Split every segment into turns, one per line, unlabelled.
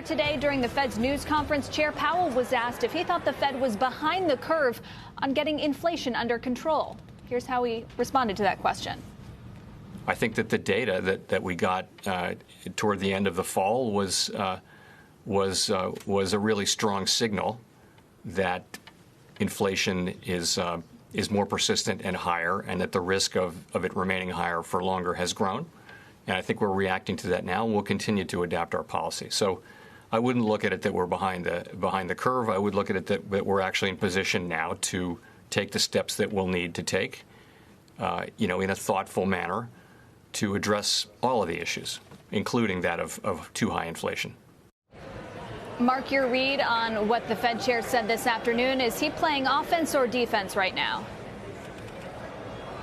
today during the Fed's news conference, Chair Powell was asked if he thought the Fed was behind the curve on getting inflation under control. Here's how he responded to that question.
I think that the data that we got toward the end of the fall was a really strong signal that inflation is more persistent and higher, and that the risk of it remaining higher for longer has grown. And I think we're reacting to that now, and we'll continue to adapt our policy. So I wouldn't look at it that we're behind the curve. I would look at it that we're actually in position now to take the steps that we'll need to take, in a thoughtful manner, to address all of the issues, including that of too high inflation.
Mark, your read on what the Fed chair said this afternoon. Is he playing offense or defense right now?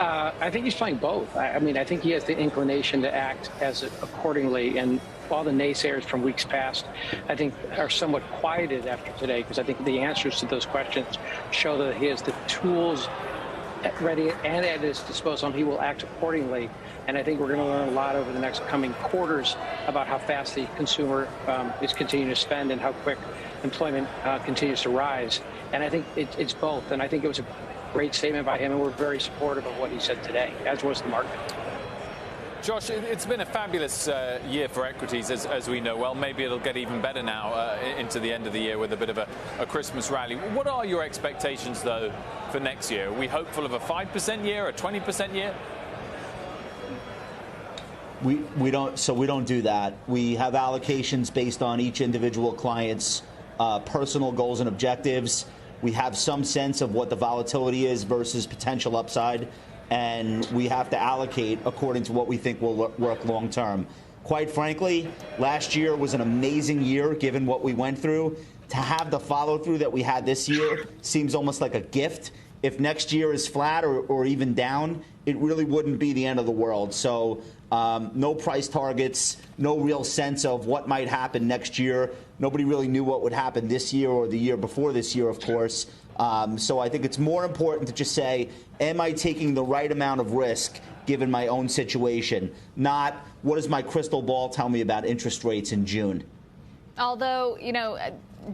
I think he's playing both. I mean, I think he has the inclination to act as accordingly. And all the naysayers from weeks past, I think, are somewhat quieted after today, because I think the answers to those questions show that he has the tools ready and at his disposal, and he will act accordingly. And I think we're going to learn a lot over the next coming quarters about how fast the consumer is continuing to spend and how quick employment continues to rise. And I think it's both. And I think it was a great statement by him, and we're very supportive of what he said today, as was the market.
Josh, it's been a fabulous year for equities, as we know. Well, maybe it'll get even better now into the end of the year with a bit of a Christmas rally. What are your expectations, though, for next year? Are we hopeful of a 5% year, a 20% year?
We don't do that. We have allocations based on each individual client's personal goals and objectives. We have some sense of what the volatility is versus potential upside, and we have to allocate according to what we think will work long term. Quite frankly, last year was an amazing year given what we went through. To have the follow through that we had this year seems almost like a gift. If next year is flat or even down, it really wouldn't be the end of the world. So no price targets, no real sense of what might happen next year. Nobody really knew what would happen this year or the year before this year, of course. So I think it's more important to just say, am I taking the right amount of risk given my own situation? Not, what does my crystal ball tell me about interest rates in June?
Although,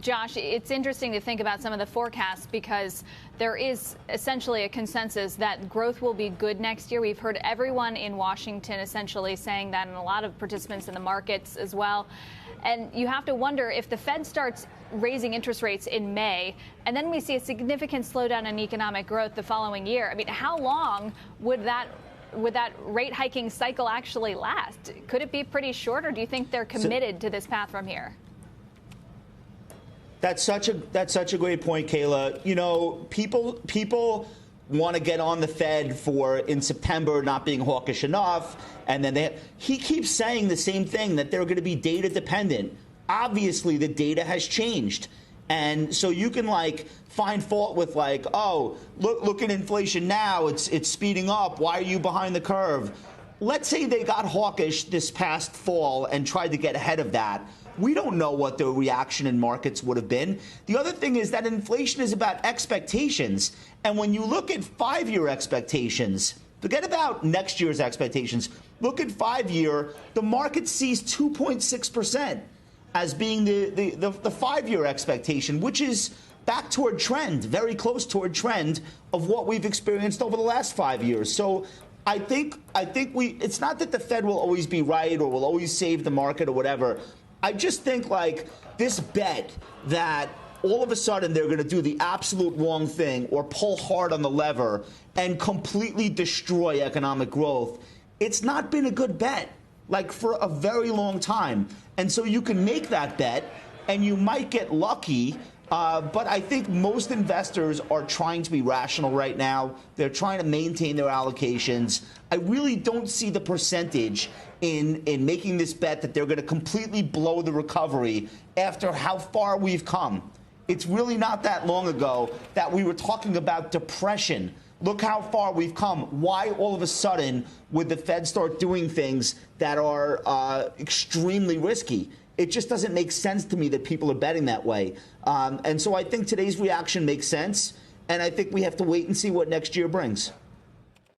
Josh, it's interesting to think about some of the forecasts, because there is essentially a consensus that growth will be good next year. We've heard everyone in Washington essentially saying that, and a lot of participants in the markets as well. And you have to wonder, if the Fed starts raising interest rates in May, and then we see a significant slowdown in economic growth the following year, I mean, how long would that rate hiking cycle actually last? Could it be pretty short, or do you think they're committed to this path from here?
That's such a great point, Kayla. People want to get on the Fed for in September not being hawkish enough, and then he keeps saying the same thing, that they're going to be data dependent. Obviously, the data has changed, and so you can find fault with oh, look at inflation now, it's speeding up. Why are you behind the curve? Let's say they got hawkish this past fall and tried to get ahead of that. We don't know what the reaction in markets would have been. The other thing is that inflation is about expectations. And when you look at 5-year expectations, forget about next year's expectations, look at 5-year, the market sees 2.6% as being the 5-year expectation, which is back toward trend, very close toward trend of what we've experienced over the last 5 years. So I think it's not that the Fed will always be right or will always save the market or whatever. I just think this bet that all of a sudden they're going to do the absolute wrong thing or pull hard on the lever and completely destroy economic growth, it's not been a good bet for a very long time. And so you can make that bet and you might get lucky. But I think most investors are trying to be rational right now. They're trying to maintain their allocations. I really don't see the percentage in making this bet that they're going to completely blow the recovery after how far we've come. It's really not that long ago that we were talking about depression. Look how far we've come. Why all of a sudden would the Fed start doing things that are extremely risky? It just doesn't make sense to me that people are betting that way. And so I think today's reaction makes sense, and I think we have to wait and see what next year brings.